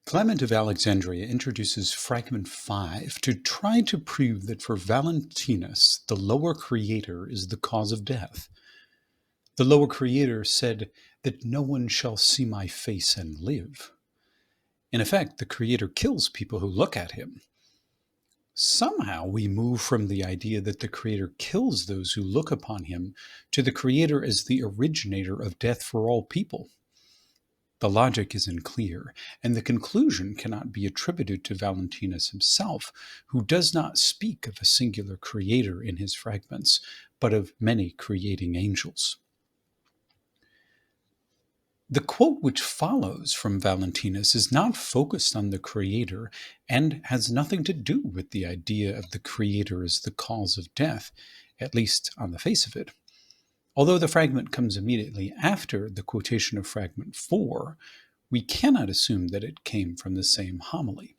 Clement of Alexandria introduces fragment 5 to try to prove that for Valentinus, the lower creator is the cause of death. The lower creator said that no one shall see my face and live. In effect, the creator kills people who look at him. Somehow we move from the idea that the creator kills those who look upon him to the creator as the originator of death for all people. The logic isn't clear, and the conclusion cannot be attributed to Valentinus himself, who does not speak of a singular creator in his fragments, but of many creating angels. The quote which follows from Valentinus is not focused on the creator and has nothing to do with the idea of the creator as the cause of death, at least on the face of it. Although the fragment comes immediately after the quotation of fragment 4, we cannot assume that it came from the same homily.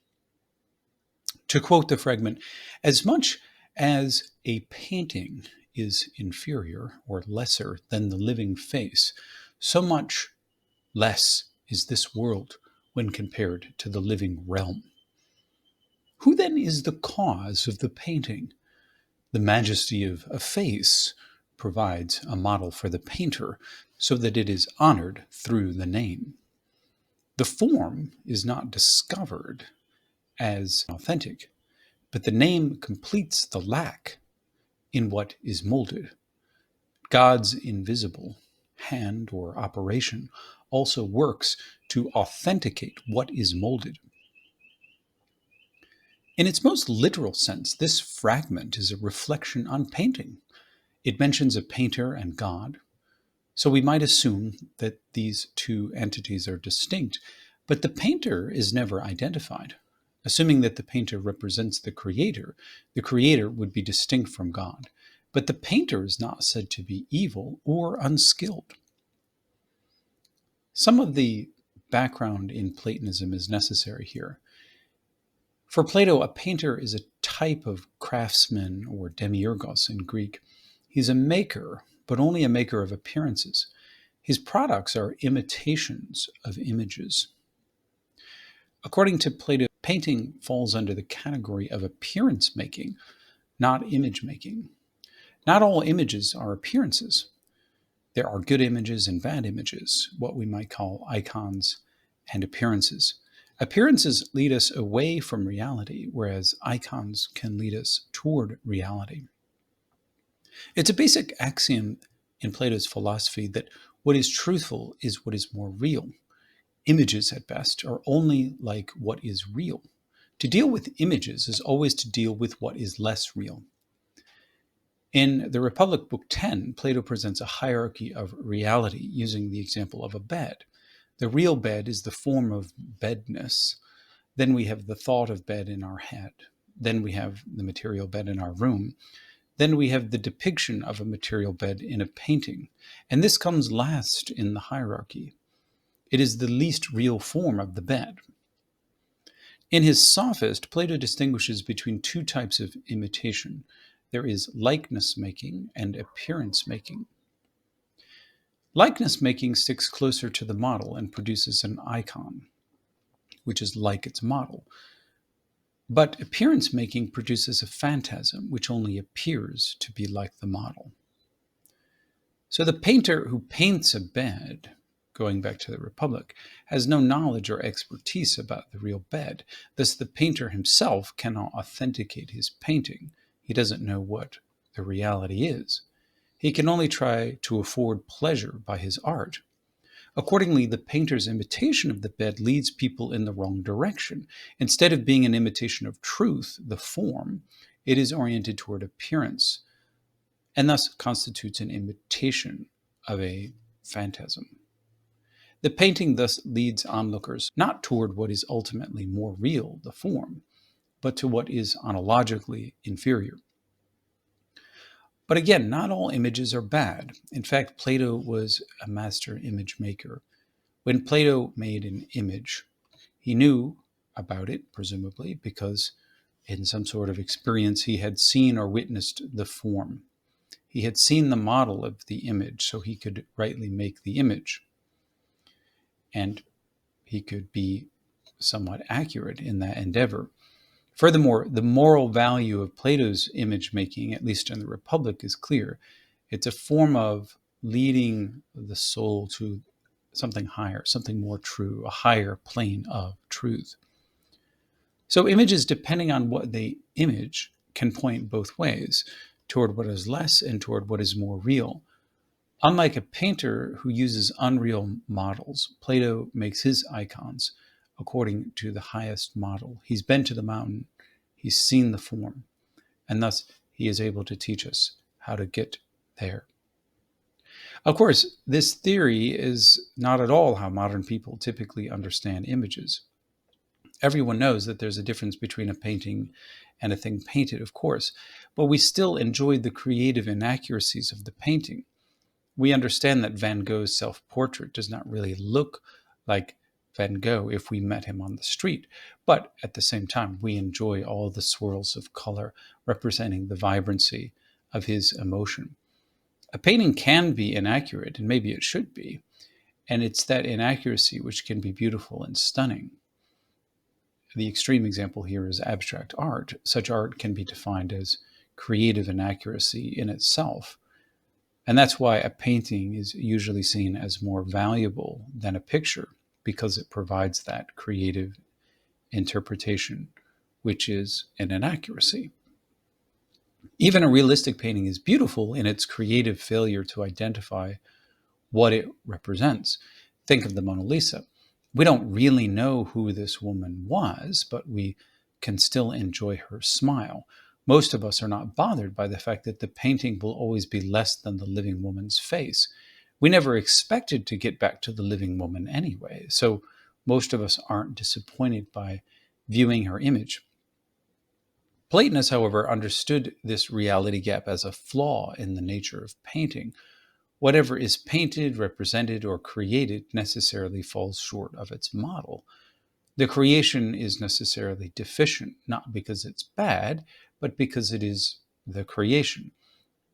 To quote the fragment, as much as a painting is inferior or lesser than the living face, so much less is this world when compared to the living realm. Who then is the cause of the painting? The majesty of a face provides a model for the painter so that it is honored through the name. The form is not discovered as authentic, but the name completes the lack in what is molded. God's invisible hand or operation also works to authenticate what is molded. In its most literal sense, this fragment is a reflection on painting. It mentions a painter and God, so we might assume that these two entities are distinct, but the painter is never identified. Assuming that the painter represents the creator would be distinct from God, but the painter is not said to be evil or unskilled. Some of the background in Platonism is necessary here. For Plato, a painter is a type of craftsman or demiurgos in Greek. He's a maker, but only a maker of appearances. His products are imitations of images. According to Plato, painting falls under the category of appearance making, not image making. Not all images are appearances. There are good images and bad images, what we might call icons and appearances. Appearances lead us away from reality, whereas icons can lead us toward reality. It's a basic axiom in Plato's philosophy that what is truthful is what is more real. Images, at best, are only like what is real. To deal with images is always to deal with what is less real. In the Republic, Book 10, Plato presents a hierarchy of reality using the example of a bed. The real bed is the form of bedness. Then we have the thought of bed in our head. Then we have the material bed in our room. Then we have the depiction of a material bed in a painting. And this comes last in the hierarchy. It is the least real form of the bed. In his Sophist, Plato distinguishes between two types of imitation. There is likeness making and appearance making. Likeness making sticks closer to the model and produces an icon, which is like its model. But appearance making produces a phantasm, which only appears to be like the model. So the painter who paints a bed, going back to the Republic, has no knowledge or expertise about the real bed. Thus, the painter himself cannot authenticate his painting. He doesn't know what the reality is. He can only try to afford pleasure by his art. Accordingly, the painter's imitation of the bed leads people in the wrong direction. Instead of being an imitation of truth, the form, it is oriented toward appearance, and thus constitutes an imitation of a phantasm. The painting thus leads onlookers not toward what is ultimately more real, the form, but to what is ontologically inferior. But again, not all images are bad. In fact, Plato was a master image maker. When Plato made an image, he knew about it, presumably, because in some sort of experience he had seen or witnessed the form. He had seen the model of the image, so he could rightly make the image. And he could be somewhat accurate in that endeavor. Furthermore, the moral value of Plato's image making, at least in the Republic, is clear. It's a form of leading the soul to something higher, something more true, a higher plane of truth. So images, depending on what they image, can point both ways, toward what is less and toward what is more real. Unlike a painter who uses unreal models, Plato makes his icons according to the highest model. He's been to the mountain, he's seen the form, and thus he is able to teach us how to get there. Of course, this theory is not at all how modern people typically understand images. Everyone knows that there's a difference between a painting and a thing painted, of course, but we still enjoy the creative inaccuracies of the painting. We understand that Van Gogh's self-portrait does not really look like Van Gogh if we met him on the street, but at the same time, we enjoy all the swirls of color representing the vibrancy of his emotion. A painting can be inaccurate, and maybe it should be, and it's that inaccuracy which can be beautiful and stunning. The extreme example here is abstract art. Such art can be defined as creative inaccuracy in itself. And that's why a painting is usually seen as more valuable than a picture, because it provides that creative interpretation, which is an inaccuracy. Even a realistic painting is beautiful in its creative failure to identify what it represents. Think of the Mona Lisa. We don't really know who this woman was, but we can still enjoy her smile. Most of us are not bothered by the fact that the painting will always be less than the living woman's face. We never expected to get back to the living woman anyway, so most of us aren't disappointed by viewing her image. Platonists, however, understood this reality gap as a flaw in the nature of painting. Whatever is painted, represented, or created necessarily falls short of its model. The creation is necessarily deficient, not because it's bad, but because it is the creation.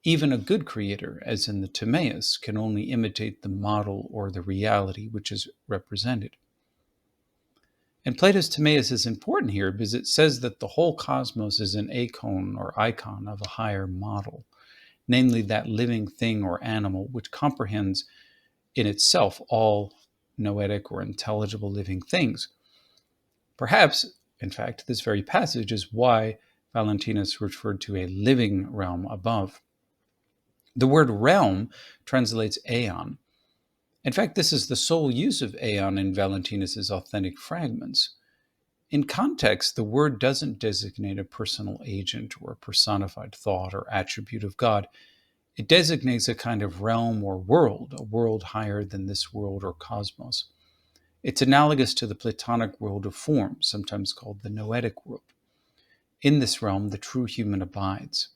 Even a good creator, as in the Timaeus, can only imitate the model or the reality which is represented. And Plato's Timaeus is important here because it says that the whole cosmos is an icon or icon of a higher model, namely that living thing or animal which comprehends in itself all noetic or intelligible living things. Perhaps, in fact, this very passage is why Valentinus referred to a living realm above. The word realm translates aeon. In fact, this is the sole use of aeon in Valentinus's authentic fragments. In context, the word doesn't designate a personal agent or a personified thought or attribute of God. It designates a kind of realm or world, a world higher than this world or cosmos. It's analogous to the Platonic world of form, sometimes called the noetic world. In this realm, the true human abides.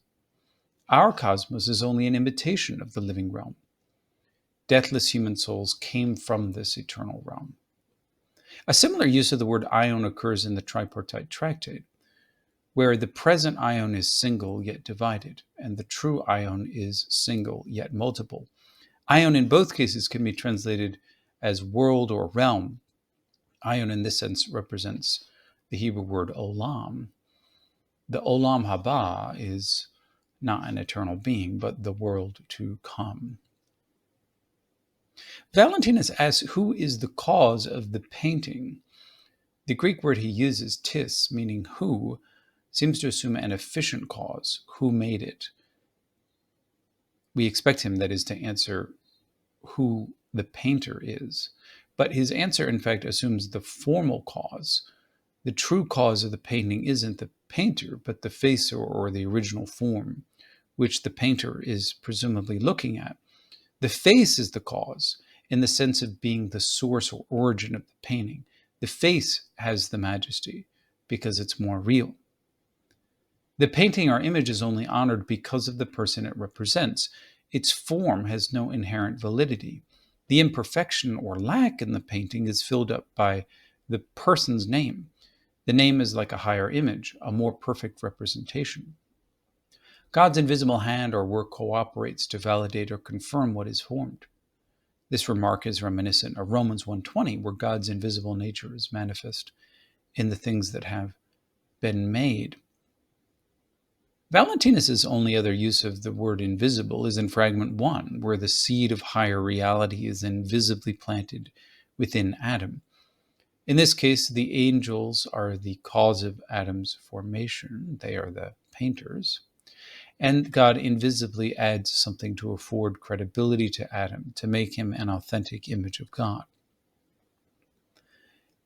Our cosmos is only an imitation of the living realm. Deathless human souls came from this eternal realm. A similar use of the word ion occurs in the tripartite tractate, where the present ion is single yet divided, and the true ion is single yet multiple. Ion in both cases can be translated as world or realm. Ion in this sense represents the Hebrew word olam. The olam haba is not an eternal being, but the world to come. Valentinus asks, who is the cause of the painting? The Greek word he uses, tis, meaning who, seems to assume an efficient cause. Who made it? We expect him, that is, to answer who the painter is. But his answer, in fact, assumes the formal cause. The true cause of the painting isn't the painter, but the face or the original form, which the painter is presumably looking at. The face is the cause, in the sense of being the source or origin of the painting. The face has the majesty because it's more real. The painting or image is only honored because of the person it represents. Its form has no inherent validity. The imperfection or lack in the painting is filled up by the person's name. The name is like a higher image, a more perfect representation. God's invisible hand or work cooperates to validate or confirm what is formed. This remark is reminiscent of Romans 1:20, where God's invisible nature is manifest in the things that have been made. Valentinus's only other use of the word invisible is in fragment 1, where the seed of higher reality is invisibly planted within Adam. In this case, the angels are the cause of Adam's formation. They are the painters. And God invisibly adds something to afford credibility to Adam, to make him an authentic image of God.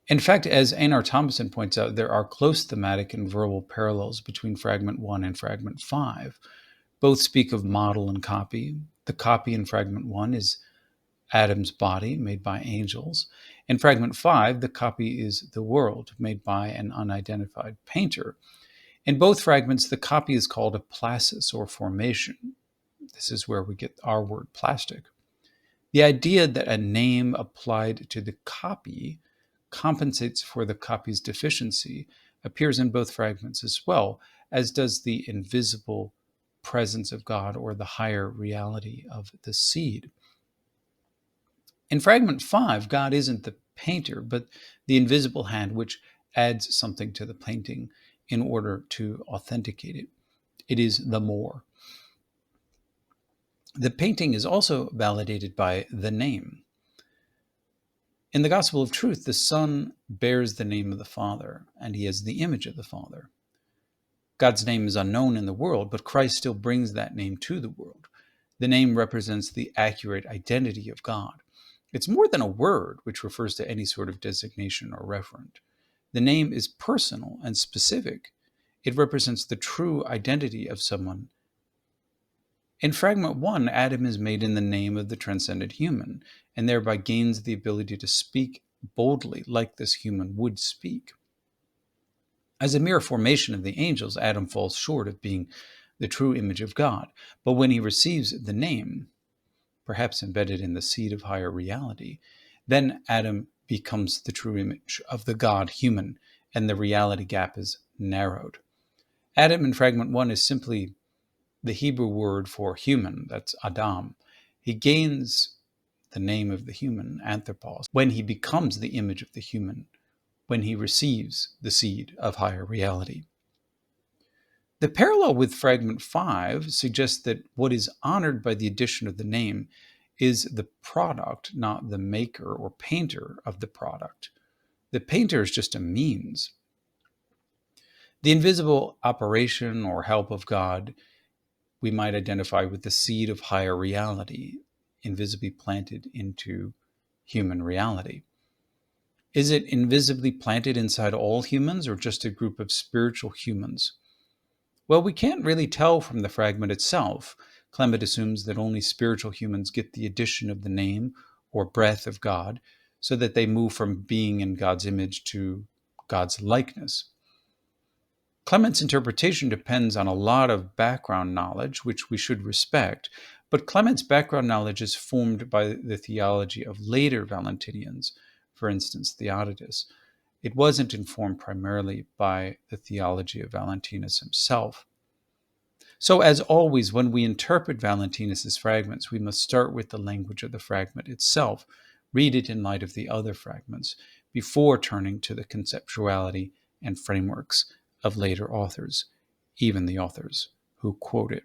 In fact, as Einar Thomason points out, there are close thematic and verbal parallels between Fragment 1 and Fragment 5. Both speak of model and copy. The copy in Fragment 1 is Adam's body, made by angels. In Fragment 5, the copy is the world, made by an unidentified painter. In both fragments, the copy is called a placis, or formation. This is where we get our word plastic. The idea that a name applied to the copy compensates for the copy's deficiency appears in both fragments as well, as does the invisible presence of God, or the higher reality of the seed. In fragment 5, God isn't the painter, but the invisible hand which adds something to the painting in order to authenticate it. It is the more. The painting is also validated by the name. In the Gospel of Truth, the Son bears the name of the Father, and he has the image of the Father. God's name is unknown in the world, but Christ still brings that name to the world. The name represents the accurate identity of God. It's more than a word, which refers to any sort of designation or referent. The name is personal and specific. It represents the true identity of someone. In Fragment 1, Adam is made in the name of the transcendent human, and thereby gains the ability to speak boldly like this human would speak. As a mere formation of the angels, Adam falls short of being the true image of God. But when he receives the name, perhaps embedded in the seed of higher reality, then Adam becomes the true image of the God human, and the reality gap is narrowed. Adam in Fragment 1 is simply the Hebrew word for human, that's Adam. He gains the name of the human, anthropos, when he becomes the image of the human, when he receives the seed of higher reality. The parallel with Fragment 5 suggests that what is honored by the addition of the name is the product, not the maker or painter of the product. The painter is just a means. The invisible operation or help of God we might identify with the seed of higher reality, invisibly planted into human reality. Is it invisibly planted inside all humans, or just a group of spiritual humans? Well, we can't really tell from the fragment itself. Clement assumes that only spiritual humans get the addition of the name or breath of God, so that they move from being in God's image to God's likeness. Clement's interpretation depends on a lot of background knowledge, which we should respect, but Clement's background knowledge is formed by the theology of later Valentinians, for instance, Theodotus. It wasn't informed primarily by the theology of Valentinus himself. So, as always, when we interpret Valentinus's fragments, we must start with the language of the fragment itself, read it in light of the other fragments, before turning to the conceptuality and frameworks of later authors, even the authors who quote it.